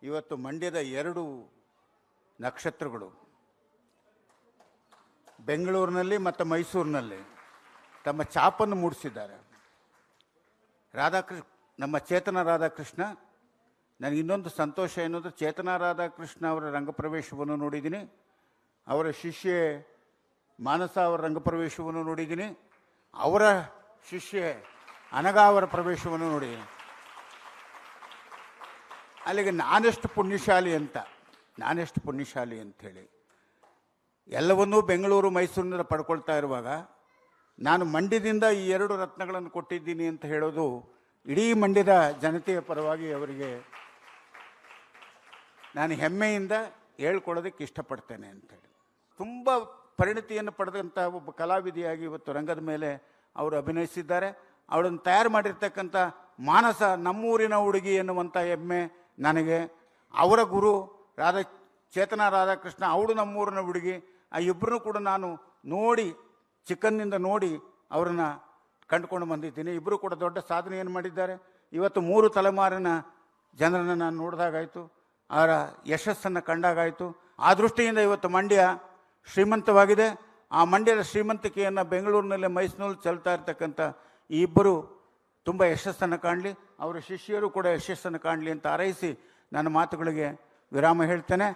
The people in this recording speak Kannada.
ಇವತ್ತು ಮಂಡ್ಯದ ಎರಡು ನಕ್ಷತ್ರಗಳು ಬೆಂಗಳೂರಿನಲ್ಲಿ ಮತ್ತು ಮೈಸೂರಿನಲ್ಲಿ ತಮ್ಮ ಛಾಪನ್ನು ಮೂಡಿಸಿದ್ದಾರೆ. ನಮ್ಮ ಚೇತನ ರಾಧಾಕೃಷ್ಣ, ನನಗೆ ಇನ್ನೊಂದು ಸಂತೋಷ ಎನ್ನುವುದು, ಚೇತನ ರಾಧಾಕೃಷ್ಣ ಅವರ ರಂಗಪ್ರವೇಶವನ್ನು ನೋಡಿದ್ದೀನಿ, ಅವರ ಶಿಷ್ಯೆ ಮಾನಸ ಅವರ ರಂಗಪ್ರವೇಶವನ್ನು ನೋಡಿದ್ದೀನಿ, ಅವರ ಶಿಷ್ಯೆ ಅನಘ ಅವರ ಪ್ರವೇಶವನ್ನು ನೋಡಿದ್ದೀನಿ. ಅಲ್ಲಿಗೆ ನಾನೆಷ್ಟು ಪುಣ್ಯಶಾಲಿ ಅಂಥೇಳಿ ಎಲ್ಲವನ್ನೂ ಬೆಂಗಳೂರು ಮೈಸೂರಿನಿಂದ ಪಡ್ಕೊಳ್ತಾ ಇರುವಾಗ ನಾನು ಮಂಡ್ಯದಿಂದ ಈ ಎರಡು ರತ್ನಗಳನ್ನು ಕೊಟ್ಟಿದ್ದೀನಿ ಅಂತ ಹೇಳೋದು ಇಡೀ ಮಂಡ್ಯದ ಜನತೆಯ ಪರವಾಗಿ ಅವರಿಗೆ ನಾನು ಹೆಮ್ಮೆಯಿಂದ ಹೇಳ್ಕೊಳ್ಳೋದಕ್ಕೆ ಇಷ್ಟಪಡ್ತೇನೆ ಅಂಥೇಳಿ. ತುಂಬ ಪರಿಣತಿಯನ್ನು ಪಡೆದಂಥ ಒಬ್ಬ ಕಲಾವಿದೆಯಾಗಿ ಇವತ್ತು ರಂಗದ ಮೇಲೆ ಅವರು ಅಭಿನಯಿಸಿದ್ದಾರೆ. ಅವಳನ್ನು ತಯಾರು ಮಾಡಿರ್ತಕ್ಕಂಥ ಮಾನಸ ನಮ್ಮೂರಿನ ಹುಡುಗಿ ಎನ್ನುವಂಥ ಹೆಮ್ಮೆ ನನಗೆ. ಅವರ ಗುರು ಚೇತನ ರಾಧಾಕೃಷ್ಣ, ಅವಳು ನಮ್ಮೂರಿನ ಹುಡುಗಿ. ಆ ಇಬ್ಬರನ್ನೂ ಕೂಡ ನಾನು ಚಿಕ್ಕಂದಿನಿಂದ ನೋಡಿ ಅವರನ್ನು ಕಂಡುಕೊಂಡು ಬಂದಿದ್ದೀನಿ. ಇಬ್ಬರು ಕೂಡ ದೊಡ್ಡ ಸಾಧನೆಯನ್ನು ಮಾಡಿದ್ದಾರೆ. ಇವತ್ತು 3 ತಲೆಮಾರಿನ ಜನರನ್ನು ನಾನು ನೋಡಿದಾಗಾಯಿತು, ಅವರ ಯಶಸ್ಸನ್ನು ಕಂಡಾಗಾಯಿತು. ಆ ದೃಷ್ಟಿಯಿಂದ ಇವತ್ತು ಮಂಡ್ಯ ಶ್ರೀಮಂತವಾಗಿದೆ. ಆ ಮಂಡ್ಯದ ಶ್ರೀಮಂತಿಕೆಯನ್ನು ಬೆಂಗಳೂರಿನಲ್ಲಿ ಮೈಸೂರಿನಲ್ಲಿ ಚೆಲ್ತಾ ಇರ್ತಕ್ಕಂಥ ಈ ಇಬ್ಬರು ತುಂಬ ಯಶಸ್ಸನ್ನು ಕಾಣಲಿ, ಅವರ ಶಿಷ್ಯರು ಕೂಡ ಯಶಸ್ಸನ್ನು ಕಾಣಲಿ ಅಂತ ಹಾರೈಸಿ ನನ್ನ ಮಾತುಗಳಿಗೆ ವಿರಾಮ ಹೇಳ್ತೇನೆ.